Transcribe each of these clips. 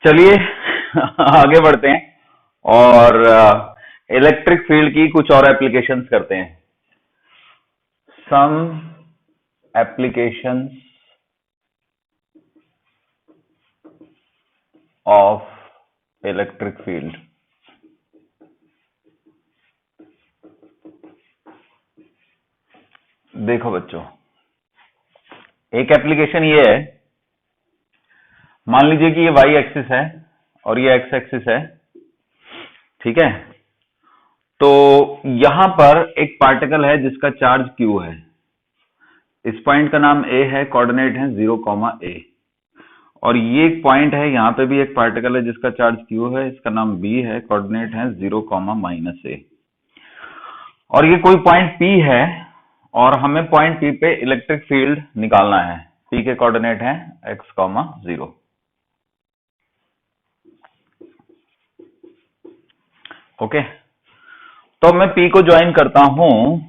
चलिए आगे बढ़ते हैं और इलेक्ट्रिक फील्ड की कुछ और एप्लीकेशंस करते हैं। Some applications of electric field. देखो बच्चों, एक एप्लीकेशन ये है, मान लीजिए कि ये वाई एक्सिस है और ये एक्स एक्सिस है, ठीक है। तो यहां पर एक पार्टिकल है जिसका चार्ज Q है। इस पॉइंट का नाम A है, कोऑर्डिनेट है 0, A। और ये एक पॉइंट है, यहां पे भी एक पार्टिकल है जिसका चार्ज Q है, इसका नाम B है, कोऑर्डिनेट है 0, -A। और ये कोई पॉइंट P है और हमें पॉइंट P पे इलेक्ट्रिक फील्ड निकालना है। P के कोऑर्डिनेट है x, 0। ओके, तो मैं P को ज्वाइन करता हूं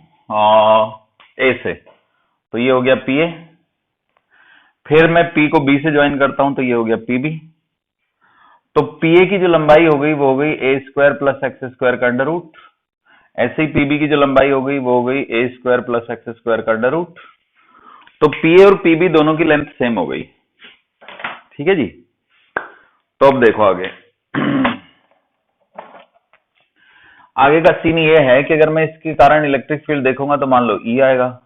A से, तो ये हो गया PA। फिर मैं P को B से ज्वाइन करता हूं, तो ये हो गया PB। तो PA की जो लंबाई हो गई वो हो गई A² + x² का अंडर रूट। ऐसे ही PB की जो लंबाई हो गई वो हो गई A² + x² का अंडर रूट। तो PA और PB दोनों की लेंथ सेम हो गई, ठीक है जी। तो अब देखो आगे का सीन ये है कि अगर मैं इसके कारण इलेक्ट्रिक फील्ड देखूंगा तो मान लो E आएगा,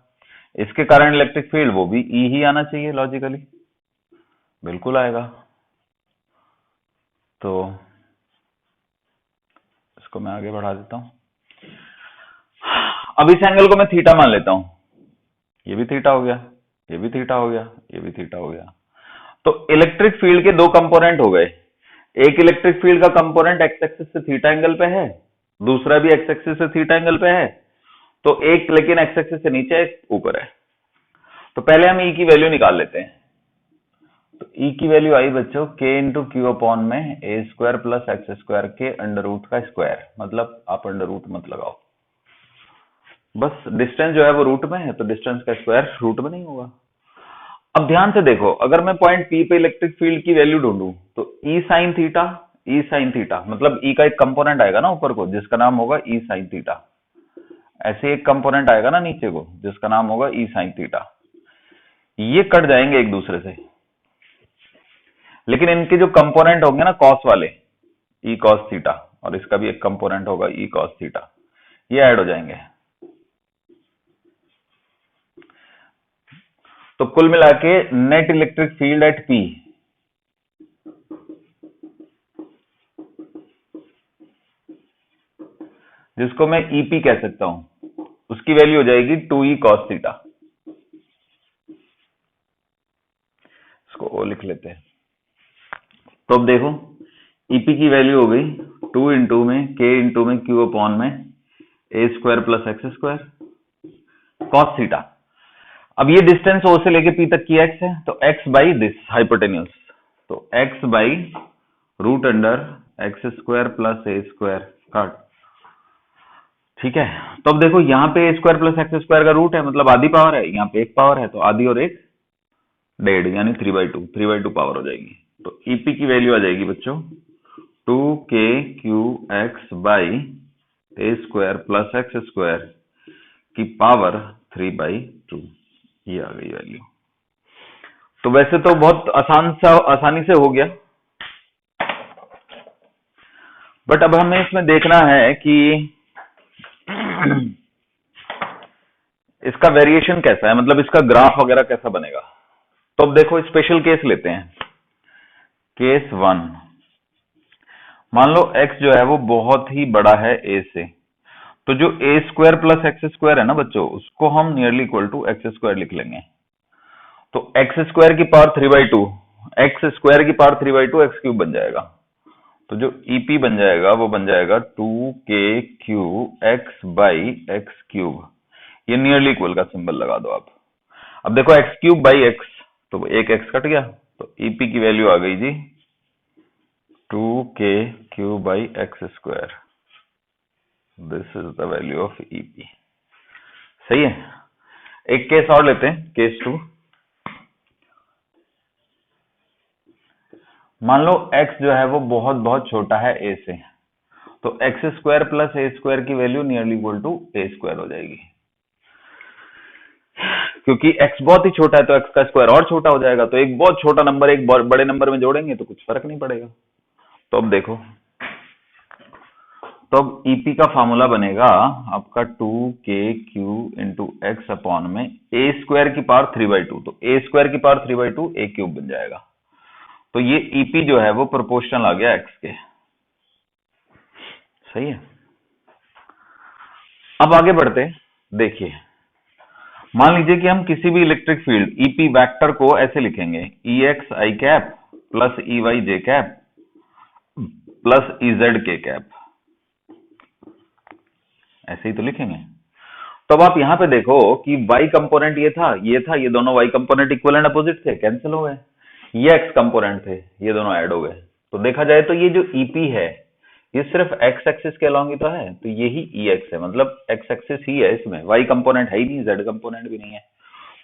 इसके कारण इलेक्ट्रिक फील्ड वो भी E ही आना चाहिए, लॉजिकली बिल्कुल आएगा। तो इसको मैं आगे बढ़ा देता हूं। अब इस एंगल को मैं थीटा मान लेता हूं, ये भी थीटा हो गया, ये भी थीटा हो गया, ये भी थीटा हो गया। तो इलेक्ट्रिक फील्ड के दो कंपोनेंट हो गए। एक इलेक्ट्रिक फील्ड का कंपोनेंट एक्स एक्सिस से थीटा एंगल पे है, दूसरा भी एक्स एक्सिस से थीटा एंगल पे है। तो एक लेकिन एक्स एक्सिस से नीचे, एक ऊपर है। तो पहले हम ई की वैल्यू निकाल लेते हैं। तो ई की वैल्यू आई बच्चों k इंटू क्यू अपॉन में A² + x² के अंडर रूट का स्क्वायर। मतलब आप अंडर रूट मत लगाओ, बस डिस्टेंस जो है वो रूट में है, तो डिस्टेंस का स्क्वायर रूट में नहीं होगा। अब ध्यान से देखो, अगर मैं पॉइंट P पे इलेक्ट्रिक फील्ड की वैल्यू ढूंढूं तो E sin थीटा, मतलब E का एक कंपोनेंट आएगा ना ऊपर को जिसका नाम होगा E sin थीटा। ऐसे एक कंपोनेंट आएगा ना नीचे को जिसका नाम होगा E sin थीटा। ये कट जाएंगे एक दूसरे से, लेकिन इनके जो कंपोनेंट होंगे ना कॉस वाले, E cos थीटा, और इसका भी एक कंपोनेंट होगा E cos थीटा, ये ऐड हो जाएंगे। तो कुल मिला के net electric field at P जिसको मैं EP कह सकता हूं, उसकी वैल्यू हो जाएगी 2E cos थीटा। इसको O लिख लेते हैं। तो अब देखो EP की वैल्यू हो गई 2 इंटू में K इंटू में Q अपॉन में A² + x² cos थीटा। अब ये डिस्टेंस O से लेके P तक की x है, तो x बाई दिस हाइपोटेन्यूज, तो x by root under x² + A² काट, ठीक है। तो अब देखो यहाँ पे A² + x² का रूट है, मतलब आधी पावर है, यहाँ पे एक पावर है, तो आधी और एक डेढ़, यानी 3/2 पावर हो जाएगी। तो EP की वैल्यू आ जाएगी बच्चों 2kqx बाई A² + x² की पावर 3/2, ये आ गई वैल्यू। तो वैसे तो बहुत आसानी से हो गया, बट अब हमें इसमें देखना है कि इसका वेरिएशन कैसा है, मतलब इसका ग्राफ वगैरह कैसा बनेगा। तो अब देखो स्पेशल केस लेते हैं। केस 1, मान लो x जो है वो बहुत ही बड़ा है A से, तो जो A² + x² है ना बच्चों, उसको हम नियरली इक्वल टू x² लिख लेंगे। तो x² की पावर 3/2, x² की पावर 3/2 x³ बन जाएगा। तो जो EP बन जाएगा वो बन जाएगा 2kqx बाई x³। ये नियरली इक्वल का सिंबल लगा दो आप। अब देखो x³ बाई x, तो एक x कट गया, तो EP की वैल्यू आ गई जी 2kq by x²। This is the value of EP। सही है। एक केस और लेते हैं, केस 2। मान लो x जो है वो बहुत बहुत छोटा है a से, तो x square plus a square की value nearly equal to a square हो जाएगी। क्योंकि x बहुत ही छोटा है तो x का स्क्वायर और छोटा हो जाएगा, तो एक बहुत छोटा नंबर एक बड़े नंबर में जोड़ेंगे तो कुछ फर्क नहीं पड़ेगा। तो अब देखो, तो अब ईपी का फॉर्मूला बनेगा आपका 2k/q इंटू एक्स अपॉन में ए स्क्वायर की पावर 3/2, तो ए स्क्वायर की पावर 3/2 ए क्यूब बन जाएगा। तो ये ईपी जो है वो प्रोपोर्शनल आ गया एक्स के। सही है। अब आगे बढ़ते, देखिए मान लीजिए कि हम किसी भी इलेक्ट्रिक फील्ड ईपी वेक्टर को ऐसे लिखेंगे, ई एक्स आई कैप प्लस ई वाई जे कैप प्लस ई जेड के कैप, ऐसे ही तो लिखेंगे। तो अब आप यहां पे देखो कि y कंपोनेंट ये था, ये दोनों y component equal and opposite थे, कैंसिल हो गए। ये x कंपोनेंट थे, ये दोनों ऐड हो गए। तो देखा जाए तो ये जो ईपी है ये सिर्फ x एक्सिस के अलॉन्ग ही तो है, तो यही EX है, मतलब x एक्सिस ही है, इसमें y कंपोनेंट है ही नहीं, z कंपोनेंट भी नहीं है।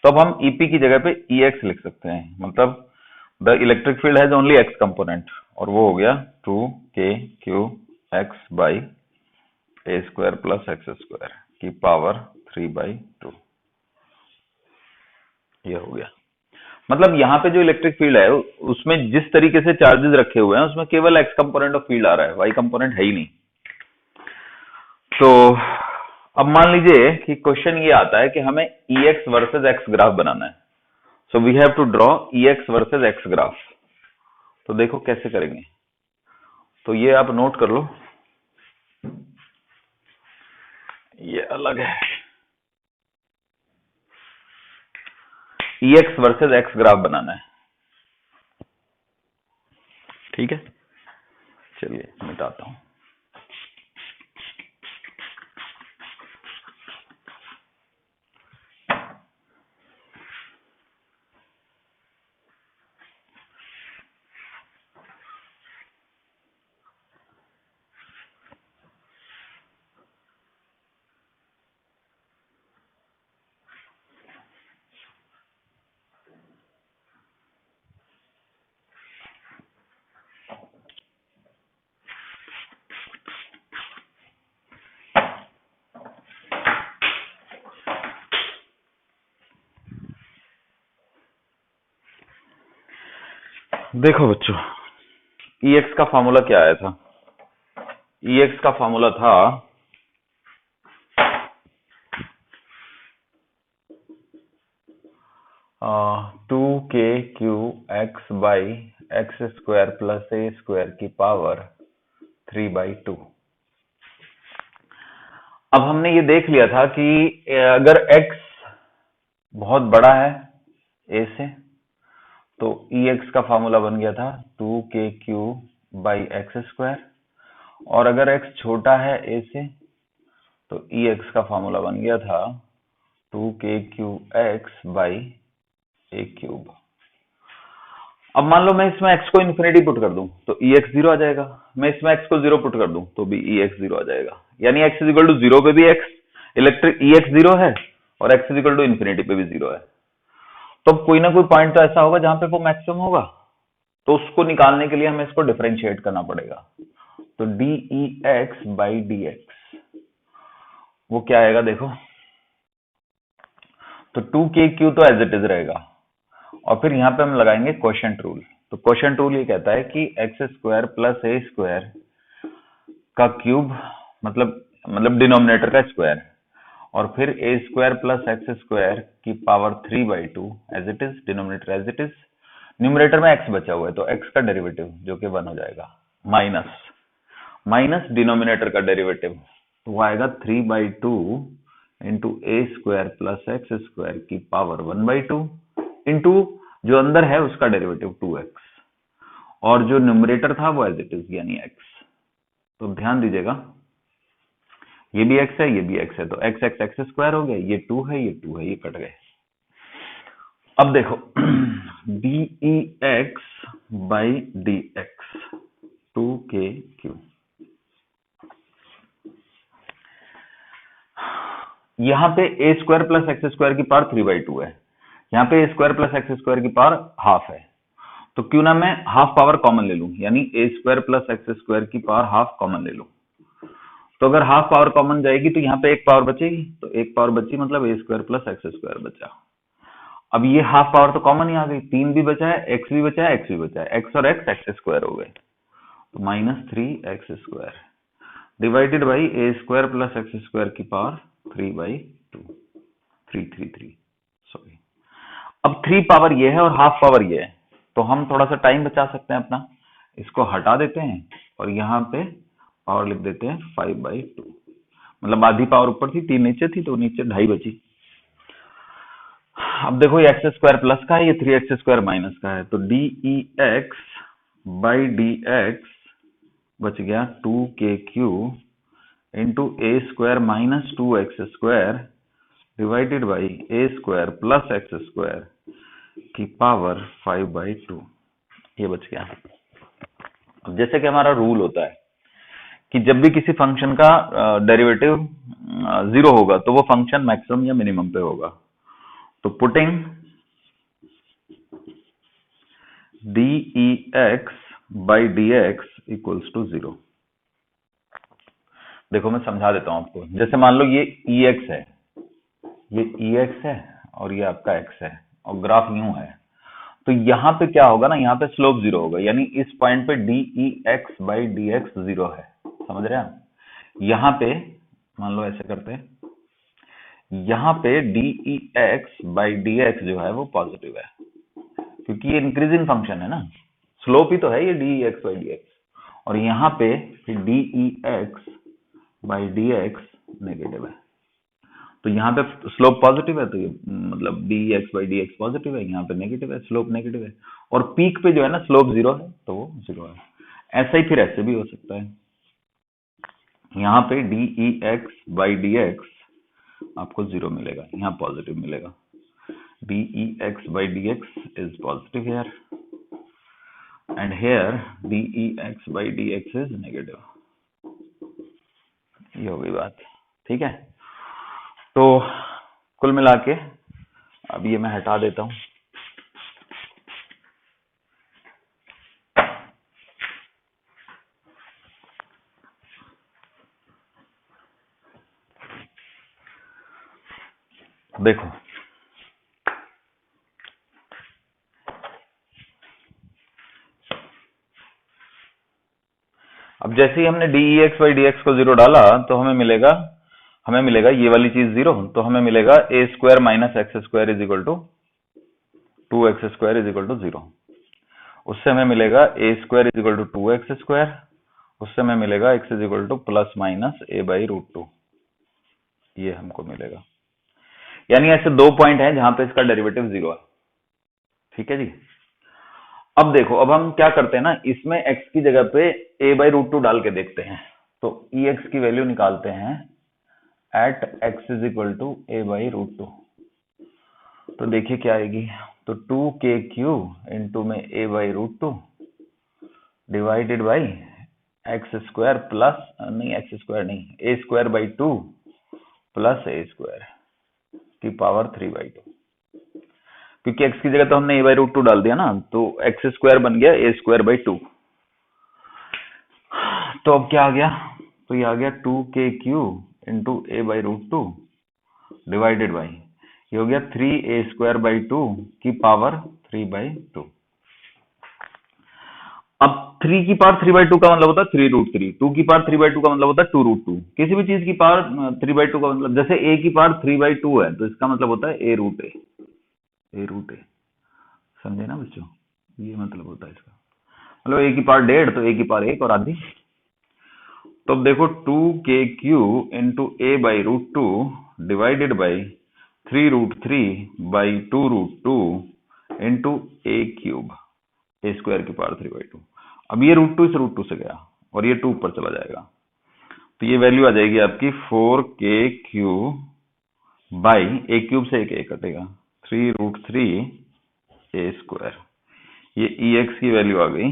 तो अब हम ईपी की जगह पे EX लिख सकते हैं, मतलब the electric field has only x component, और वो हो गया 2k/q x by A square plus x square की पावर 3/2। ये हो गया। मतलब यहाँ पे जो इलेक्ट्रिक फील्ड है उसमें जिस तरीके से चार्जेस रखे हुए हैं उसमें केवल एक्स कंपोनेंट ऑफ फील्ड आ रहा है, वाई कंपोनेंट है ही नहीं। तो अब मान लीजिए कि क्वेश्चन ये आता है कि हमें EX वर्सेस एक्स ग्राफ बनाना है। So we have to draw EX versus x graph. तो देखो कैसे करेंगे, तो ये आप नोट कर लो, ये अलग है। EX वर्सेस एक्स ग्राफ बनाना है, ठीक है। चलिए मिटाता हूं। देखो बच्चों, EX का फॉर्मूला क्या आया था? EX का फॉर्मूला था 2k/q x by x square plus a square की पावर 3/2। अब हमने ये देख लिया था कि अगर x बहुत बड़ा है a से तो EX का फॉर्मूला बन गया था 2k/q बाई एक्स स्क्वायर, और अगर x छोटा है a से तो EX का फॉर्मूला बन गया था 2k/q बाई ए क्यूब। अब मान लो मैं इसमें x को इन्फिनिटी पुट कर दूं तो EX 0 आ जाएगा, मैं इसमें x को 0 पुट कर दूं तो भी EX 0 आ जाएगा, यानी x इज इक्वल टू 0 पे भी x इलेक्ट्रिक EX 0 है और x is equal to infinity पे भी 0 है। तो कोई ना कोई पॉइंट तो ऐसा होगा जहां पे वो मैक्सिमम होगा, तो उसको निकालने के लिए हमें इसको डिफरेंशिएट करना पड़ेगा। तो DEX बाई DX वो क्या आएगा देखो, तो 2k/q तो एज इट इज रहेगा, और फिर यहाँ पे हम लगाएंगे क्वोशंट रूल। तो क्वोशंट रूल ये कहता है कि x square plus a square का क्यूब, मतलब डिनोमिनेटर का स्क्वायर, और फिर a square plus x square की power 3/2 as it is, denominator as it is, numerator में एक्स बचा हुआ है तो एक्स का डेरिवेटिव जो कि 1 हो जाएगा, माइनस डिनोमिनेटर का डेरिवेटिव, तो वो आएगा 3/2 इंटू ए स्क्वायर प्लस एक्स स्क्वायर की पावर 1/2 इंटू जो अंदर है उसका डेरिवेटिव 2x, और जो न्यूमरेटर था वो एज इट इज यानी x। तो ध्यान दीजिएगा ये भी x है, ये भी x है, तो x x x स्क्वायर हो गया, ये 2 है, ये 2 है, ये कट गए। अब देखो DEX बाई DX 2k/q, यहाँ पे ए स्क्वायर प्लस एक्स स्क्वायर की पावर 3/2 है, यहाँ पे ए स्क्वायर प्लस एक्स स्क्वायर की पावर हाफ है, तो क्यों ना मैं हाफ पावर कॉमन ले लूं, यानी ए स्क्वायर प्लस एक्स स्क्वायर की पावर हाफ कॉमन ले लूं। तो अगर हाफ पावर कॉमन जाएगी तो यहाँ पे एक पावर बचेगी, तो एक पावर बची मतलब ए स्क्वायर प्लस एक्स स्क्वायर बचा। अब ये हाफ पावर तो कॉमन ही आ गई, 3 भी बचा है, एक्स भी बचा है, एक्स भी बचा है, एक्स और एक्स एक्स स्क्वायर हो गए, तो -3x² divided by A square plus x square की पावर 3/2, 333 सॉरी। अब 3 पावर ये है और हाफ पावर ये है, तो हम थोड़ा सा टाइम बचा सकते हैं अपना, इसको हटा देते हैं और यहाँ पे पावर लिख देते हैं 5/2, मतलब आधी पावर ऊपर थी, 3 नीचे थी, तो नीचे 2.5 बची। अब देखो ये एक्स स्क्वायर प्लस का है, ये 3x स्क्वायर माइनस का है, तो dx/dx बच गया 2k³ into A square minus 2x square divided by A square plus x square की पावर 5/2, ये बच गया। अब जैसे कि हमारा रूल होता है कि जब भी किसी फंक्शन का डेरिवेटिव 0 होगा तो वो फंक्शन मैक्सिमम या मिनिमम पे होगा, तो पुटिंग dEx/dx इक्वल्स टू 0। देखो मैं समझा देता हूं आपको, जैसे मान लो ये Ex है, ये Ex है और ये आपका x है और ग्राफ यूं है, तो यहां पे क्या होगा ना, यहाँ पे स्लोप 0 होगा, यानी इस पॉइंट पे dEx/dx 0 है, समझ रहे हैं आप। यहाँ पे मान लो ऐसे करते हैं, यहाँ पे dEx/dx जो है वो पॉजिटिव है, क्योंकि ये इंक्रीजिंग फंक्शन है ना, स्लोप ही तो है ये dEx/dx, और यहाँ पे dEx/dx नेगेटिव है, तो यहाँ पे स्लोप पॉजिटिव है, तो ये मतलब dEx/dx पॉजिटिव है, यहाँ पे नेगेटिव है, स्लोप नेगेटिव है, और पीक पे जो है ना स्लोप 0 है, तो वो 0 है। ऐसा ही फिर ऐसे भी हो सकता है, यहाँ पे dEx/dx आपको 0 मिलेगा, यहाँ पॉजिटिव मिलेगा, dEx/dx is positive here and here dEx/dx is negative। ये हो गई बात, ठीक है। तो कुल मिला के अब ये मैं हटा देता हूं, देखो अब जैसे ही हमने dEx/dx को 0 डाला तो हमें मिलेगा ये वाली चीज 0, तो हमें मिलेगा a square minus x square is equal to 2x² is equal to 0। उससे हमें मिलेगा a square is equal to 2x square, उससे हमें मिलेगा x is equal to plus minus a/√2, ये हमको मिलेगा। यानी ऐसे 2 पॉइंट हैं जहां पे इसका डेरिवेटिव 0 है, ठीक है जी। अब देखो, अब हम क्या करते हैं ना, इसमें x की जगह पे a/√2 डाल के देखते हैं, तो ex की वैल्यू निकालते हैं at x is equal to a/√2, तो देखिए क्या आएगी, तो 2k³ इंटू में a/√2 divided by x square plus नहीं, एक्स स्क्वायर नहीं, a square by 2 plus a square की पावर 3/2, क्योंकि x की जगह तो हमने a/√2 डाल दिया ना, तो एक्स स्क्वायर बन गया a स्क्वायर बाई 2। तो अब क्या आ गया, तो ये आ गया 2k³ into a/√2 divided by, ये हो गया 3a स्क्वायर बाई 2 की पावर 3/2। अब 3 की पावर 3/2 का मतलब होता है 3√3, 2 की पावर 3/2 का मतलब होता है 2√2, किसी भी चीज की पावर 3/2 का मतलब, जैसे a की पावर 3/2 है तो इसका मतलब होता है a√a, समझे ना बच्चों, ये मतलब होता है इसका, मतलब a की पावर 1.5 तो a की पावर 1 और आधी। तो अब देखो 2k³ into a/√2 divided by 3√3/2√2 into a³ a square की पावर 3/2। अब ये √2 इस √2 से गया और ये 2 ऊपर चला जाएगा, तो ये वैल्यू आ जाएगी आपकी 4k³ बाई a³ से एक a कटेगा 3√3 a स्क्वायर। ये ex की वैल्यू आ गई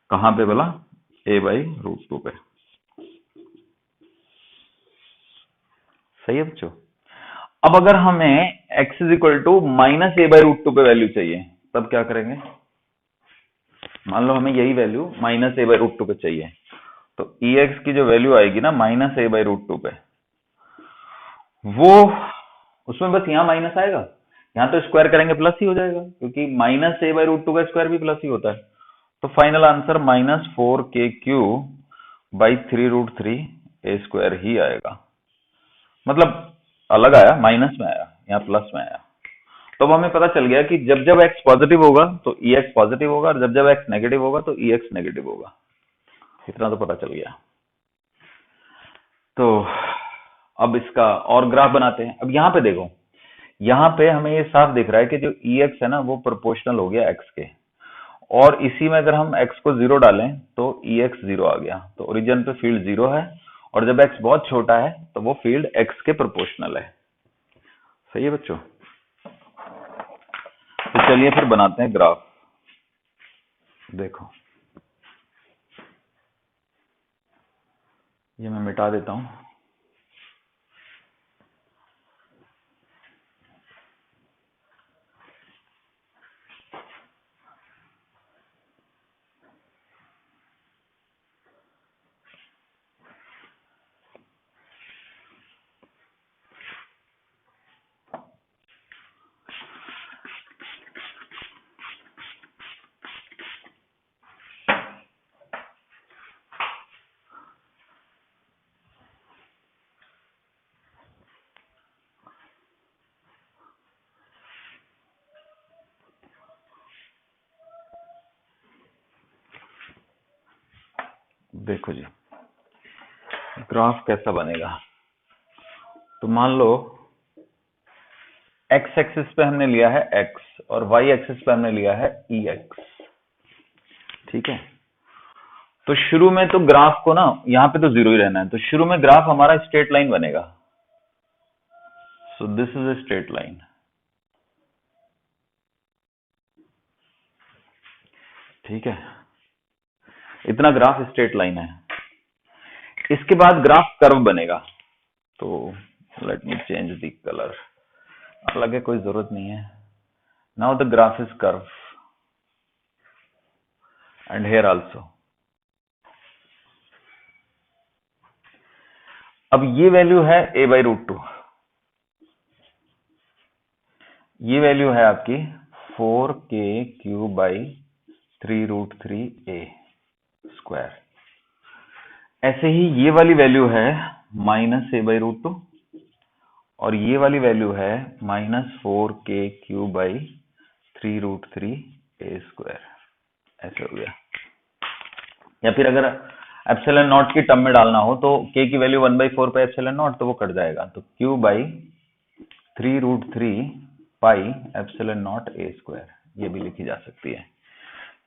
कहां पे बोला, a/√2 पे। सही है बच्चों। अब अगर हमें x is equal to minus a/√2 पे वैल्यू चाहिए, तब क्या करेंगे, मान लो हमें यही value minus a by root two पे चाहिए, तो ई एक्स की जो वैल्यू आएगी ना minus a by root two पे, वो उसमें बस यहाँ माइनस आएगा, यहाँ तो स्क्वायर करेंगे प्लस ही हो जाएगा, क्योंकि minus a by root two का स्क्वायर भी प्लस ही होता है। तो final answer minus 4k³ by 3√3 a square ही आएगा। मतलब अलग आया, माइनस में आया, यहाँ प्लस में आया। तो अब हमें पता चल गया कि जब जब x पॉजिटिव होगा तो ई एक्स पॉजिटिव होगा, और जब जब x नेगेटिव होगा तो ई एक्स नेगेटिव होगा। इतना तो पता चल गया। तो अब इसका और ग्राफ बनाते हैं। अब यहाँ पे देखो, यहाँ पे हमें ये साफ दिख रहा है कि जो ई एक्स है ना वो प्रोपोर्शनल हो गया x के, और इसी में अगर हम x को 0 डालें तो ई एक्स 0 आ गया। तो ओरिजिन पे फील्ड 0 है, और जब x बहुत छोटा है तो वो फील्ड x के प्रोपोर्शनल है। सही है बच्चों? तो चलिए फिर बनाते हैं ग्राफ। देखो, ये मैं मिटा देता हूं। देखो जी, ग्राफ कैसा बनेगा। तो मान लो x एक्सिस पे हमने लिया है x, और y एक्सिस पे हमने लिया है ई एक्स। ठीक है, तो शुरू में तो ग्राफ को ना यहाँ पे तो 0 ही रहना है, तो शुरू में ग्राफ हमारा स्ट्रेट लाइन बनेगा। सो this is a straight line. ठीक है, इतना ग्राफ स्ट्रेट लाइन है। इसके बाद ग्राफ कर्व बनेगा। तो let me change the colour, अलग है, कोई जरूरत नहीं है। Now the graph is curve, and here also. अब ये वैल्यू है a बाई रूट टू, ये वैल्यू है आपकी 4k³ बाई 3√3 ए स्क्वायर। ऐसे ही ये वाली वैल्यू है minus a by root two, और ये वाली वैल्यू है -4k³ बाई 3√3 ए स्क्वायर। ऐसे हो गया। या फिर अगर एप्सिलॉन नॉट की टर्म में डालना हो तो k की वैल्यू 1/4 पे एप्सिलॉन नॉट, तो वो कट जाएगा, तो q by 3√3 pi epsilon not a square, ये भी लिखी जा सकती है।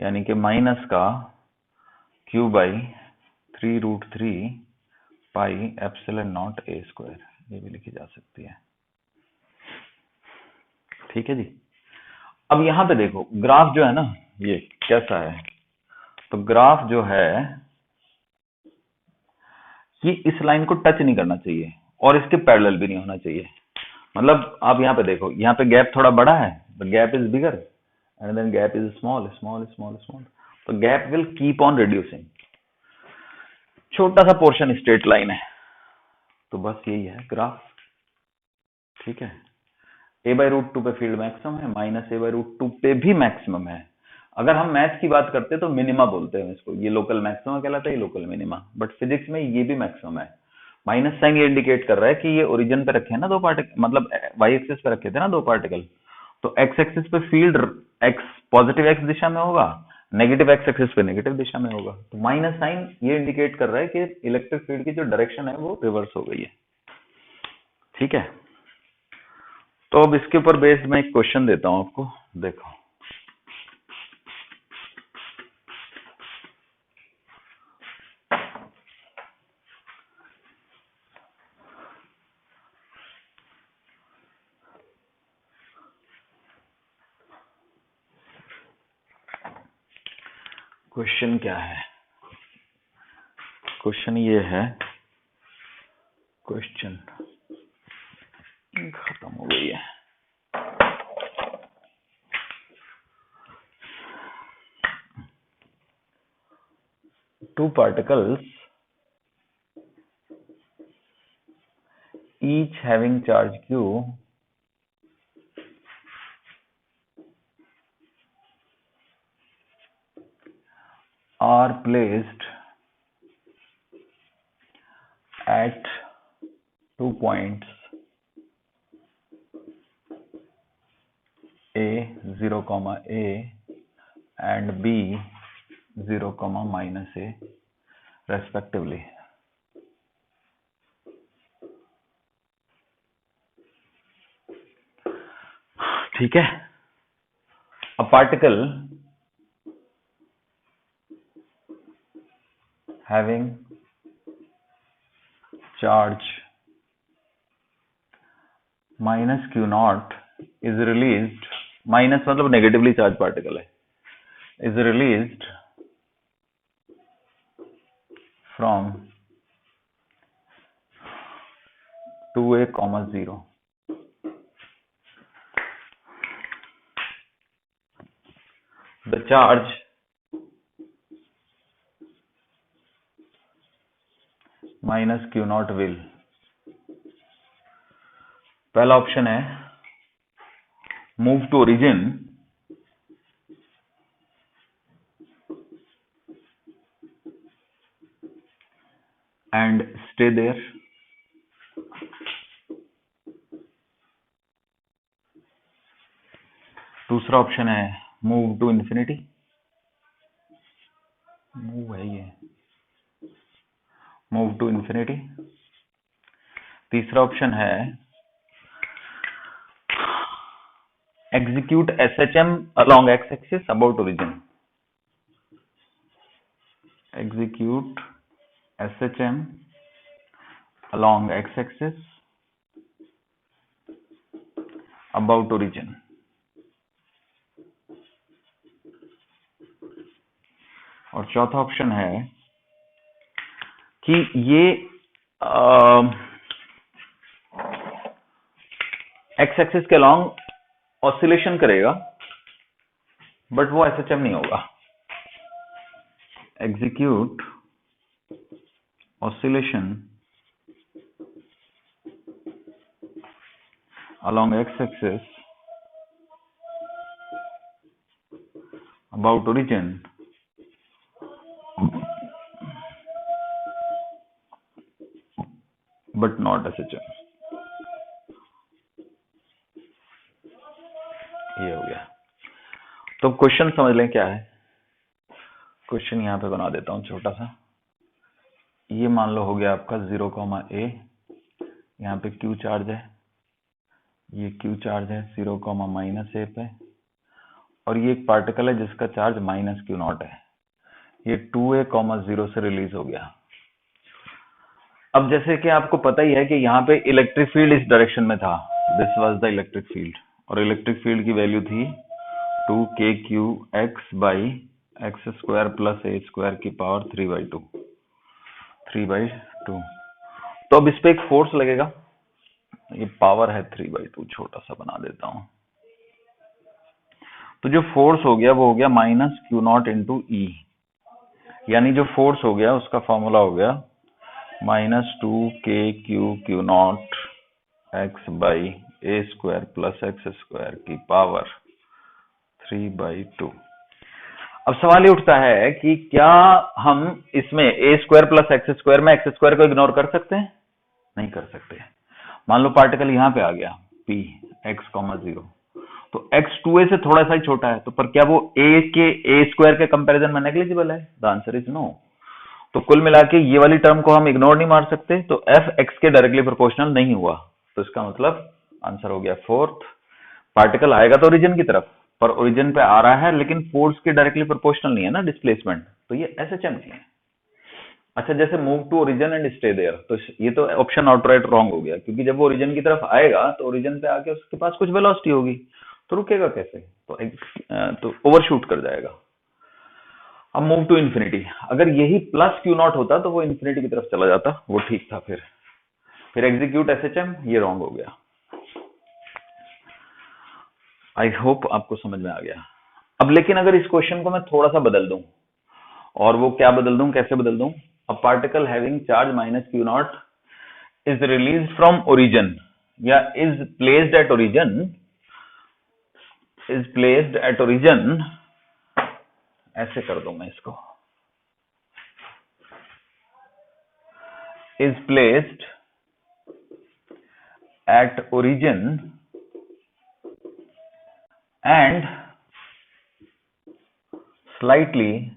यानी कि माइनस का q by 3√3 pi epsilon not a square, ये भी लिखी जा सकती है। ठीक है जी। अब यहां पे देखो, ग्राफ जो है ना ये कैसा है। तो ग्राफ जो है ये इस लाइन को टच नहीं करना चाहिए, और इसके पैरेलल भी नहीं होना चाहिए। मतलब आप यहाँ पे देखो, यहाँ पे गैप थोड़ा बड़ा है, the gap is bigger, and then gap is small small small small, तो gap will keep on reducing. छोटा सा पोर्शन स्ट्रेट लाइन है, तो बस यही है ग्राफ। ठीक है, ए बाई रूट टू पे फील्ड मैक्सिमम है, minus a by root two पे भी मैक्सिमम है। अगर हम मैथ की बात करते हैं तो मिनिमा बोलते हैं इसको, ये लोकल मैक्सिमा कहलाता है, ये लोकल मिनिमा, बट फिजिक्स में ये भी मैक्सिमम है। माइनस साइन ये इंडिकेट कर रहा है कि ये ओरिजिन पे रखे हैं ना दो पार्टिकल, मतलब वाई एक्सिस पे रखे थे ना दो पार्टिकल, तो एक्स एक्सिस पे फील्ड एक्स पॉजिटिव एक्स दिशा में होगा, नेगेटिव एक्स एक्सिस पे नेगेटिव दिशा में होगा। तो माइनस साइन ये इंडिकेट कर रहा है कि इलेक्ट्रिक फील्ड की जो डायरेक्शन है वो रिवर्स हो गई है। ठीक है, तो अब इसके ऊपर बेस्ड मैं एक क्वेश्चन देता हूं आपको। देखो, क्वेश्चन क्या है। क्वेश्चन ये है, क्वेश्चन खत्म हो गई है। two particles each having charge q are placed at 2 points A 0, A and B 0, -A respectively. ठीक है. A particle having charge -q0 is released, minus मतलब नेगेटिवली चार्ज पार्टिकल है, is released from 2A, 0. The charge minus q0 will, पहला option है move to origin and stay there, दूसरा option है move to infinity, move है ये, move to infinity, तीसरा option है execute SHM along x-axis about origin, execute SHM along x-axis about origin. और चौथा ऑप्शन है कि ये एक्स एक्सिस के अलॉन्ग ऑसिलेशन करेगा बट वो एसएचएम नहीं होगा. Execute oscillation along x-axis about origin but not SHM. ये हो गया. तो क्वेश्चन समझ लें क्या है. क्वेश्चन यहां पे बना देता हूं छोटा सा. ये मान लो हो गया आपका 0, A, यहाँ पे Q चार्ज है, ये Q चार्ज है 0, -A पे, और ये एक पार्टिकल है जिसका चार्ज -q0 है. ये 2A, 0 से रिलीज हो गया. अब जैसे कि आपको पता ही है कि यहाँ पे इलेक्ट्रिक फील्ड इस डायरेक्शन में था, this was the electric field, और इलेक्ट्रिक फील्ड की वैल्यू थी 2kqx by x square plus a square की पावर 3/2. तो अब इस पे एक फोर्स लगेगा, ये पावर है 3/2, छोटा सा बना देता हूं. तो जो फोर्स हो गया वो हो गया -q0 इंटू ई, यानी जो फोर्स हो गया उसका फॉर्मूला हो गया -2kq0 x by a square plus x square की पावर 3/2. अब सवाल ये उठता है कि क्या हम इसमें a square plus x square में x स्क्वायर को इग्नोर कर सकते हैं? नहीं कर सकते. मान लो पार्टिकल यहां पे आ गया p x, 0, तो x 2a से थोड़ा सा ही छोटा है, तो पर क्या वो a स्क्वायर के कंपैरिजन में नेग्लिजिबल है? The answer is no. तो कुल मिला के ये वाली टर्म को हम इग्नोर नहीं मार सकते, तो f x के डायरेक्टली प्रोपोर्शनल नहीं हुआ, तो इसका मतलब आंसर हो गया फोर्थ. पार्टिकल आएगा तो ओरिजिन की तरफ, पर ओरिजिन पे आ रहा है लेकिन फोर्स के डायरेक्टली प्रोपोर्शनल नहीं है ना डिस्प्लेसमेंट, तो ये एसएचएम नहीं है. अच्छा, जैसे move to origin and stay there, तो ये तो ऑप्शन आउटराइट रॉन्ग हो गया, क्योंकि जब वो ओरिजिन की तरफ आएगा तो ओरिजिन पे आके उसके पास कुछ वेलोसिटी होगी, तो रुकेगा कैसे? तो ओवरशूट कर जाएगा. अब मूव टू इंफिनिटी, अगर यही प्लस q0 होता तो वो इंफिनिटी की तरफ चला जाता, वो ठीक था. फिर एग्जीक्यूट एसएचएम, ये रॉन्ग हो गया. आई होप आपको समझ में आ गया. अब लेकिन अगर इस क्वेश्चन को मैं थोड़ा सा बदल दूं और वो क्या बदल दूं, कैसे बदल दूं? A particle having charge minus Q not is release from origin या इज प्लेस्ड एट ओरिजिन, ऐसे कर दूं मैं इसको, is placed at origin and slightly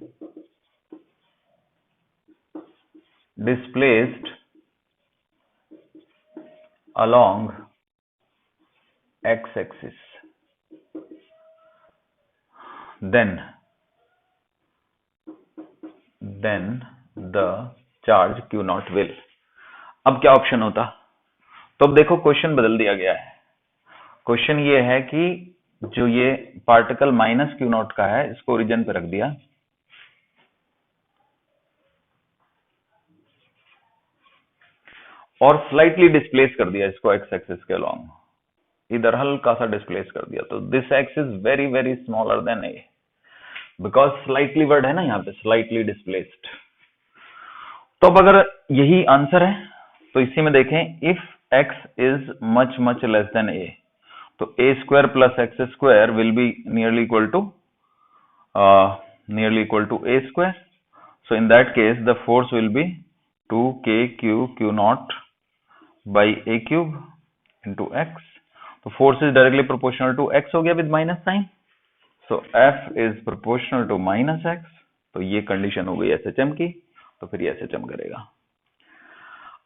displaced along x-axis, then the charge q naught will। अब क्या ऑप्शन होता? तो अब देखो क्वेश्चन बदल दिया गया है। क्वेश्चन ये है कि जो ये पार्टिकल माइनस क्यू नॉट का है इसको ओरिजिन पे रख दिया, और स्लाइटली डिस्प्लेस कर दिया इसको एक्स एक्सिस के अलोंग, इधर हल्का सा डिस्प्लेस कर दिया। तो this x is very very smaller than A, because slightly word है ना यहाँ पे, स्लाइटली डिस्प्लेस्ड। तो अब अगर यही आंसर है तो इसी में देखें, if x is much much less than a, तो a square plus x square will be nearly equal to a square. So in that case the force will be 2k q not by a cube into x. तो force is directly proportional to x हो गया with minus sign, so F is proportional to minus x. तो ये condition हो गई SHM की, तो फिर ये एसएचएम करेगा।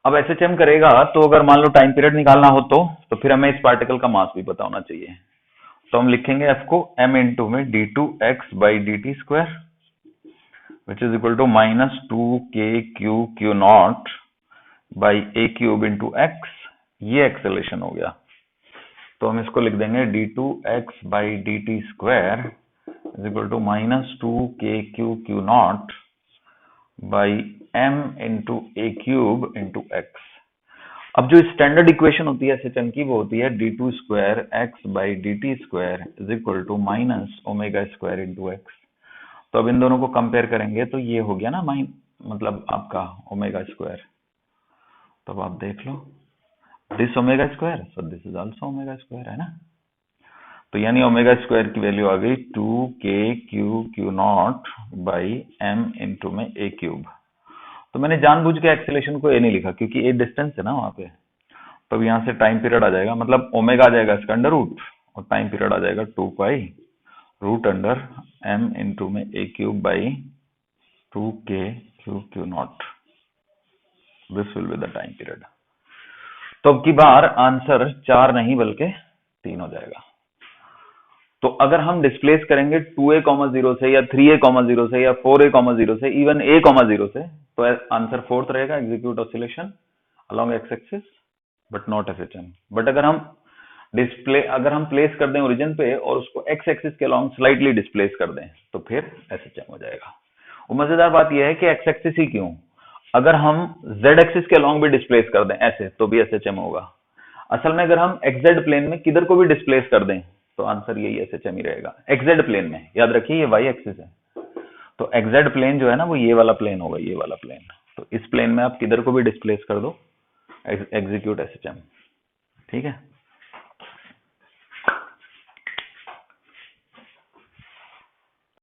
अब एसएचएम करेगा तो अगर मान लो टाइम पीरियड निकालना हो तो फिर हमें इस पार्टिकल का मास भी पता होना चाहिए। तो हम लिखेंगे एफ को m इंटू में d2x by dt square which is equal to minus 2k q not by a cube into x. ये एक्सेलेरेशन हो गया, तो हम इसको लिख देंगे d2x by dt square is equal to minus 2k q not by m into a cube into x. अब जो स्टैंडर्ड इक्वेशन होती है एसएचएम की वो होती है d2 square x by dt square is equal to minus omega square into x. तो अब इन दोनों को कंपेयर करेंगे तो ये हो गया ना मतलब आपका ओमेगा स्क्वायर। तो अब आप देख लो this omega square, so this is also omega square, है ना। तो यानी ओमेगा स्क्वायर की वैल्यू आ गई 2k q not by m into में ए क्यूब। तो मैंने जानबूझ के एक्सेलेरेशन को ए नहीं लिखा क्योंकि ए डिस्टेंस है ना वहां पे। तो अब यहां से टाइम पीरियड आ जाएगा, मतलब ओमेगा आ जाएगा इसका अंडर रूट और टाइम पीरियड आ जाएगा 2 pi root under m into में a cube by 2k q not. This will be the time period. तो अब की बार आंसर 4 नहीं बल्कि 3 हो जाएगा। तो अगर हम डिस्प्लेस करेंगे 2a,0 से या 3a,0 से या 4a,0 से, इवन a,0 से, तो आंसर 4th रहेगा, execute oscillation along x axis but not SHM. But अगर हम प्लेस कर दें ओरिजिन पे और उसको एक्स एक्सिस के अलोंग स्लाइटली डिस्प्लेस कर दें तो फिर एसएचएम हो जाएगा। और मजेदार बात यह है कि एक्स एक्सिस ही क्यों, अगर हम जेड एक्सिस के अलोंग भी डिस्प्लेस कर दें ऐसे तो भी एसएचएम होगा। असल में अगर हम एक्सजेड प्लेन में किधर को भी डिस्प्लेस कर दें तो आंसर यही एसएचएम ही रहेगा। एक्सजेड प्लेन में याद रखिए ये वाई एक्सिस है, तो एक्सजेड प्लेन जो है ना वो ये वाला प्लेन होगा, ये वाला प्लेन। तो इस प्लेन में आप किधर को भी डिस्प्लेस कर दो, एग्जीक्यूट एसएचएम, ठीक है।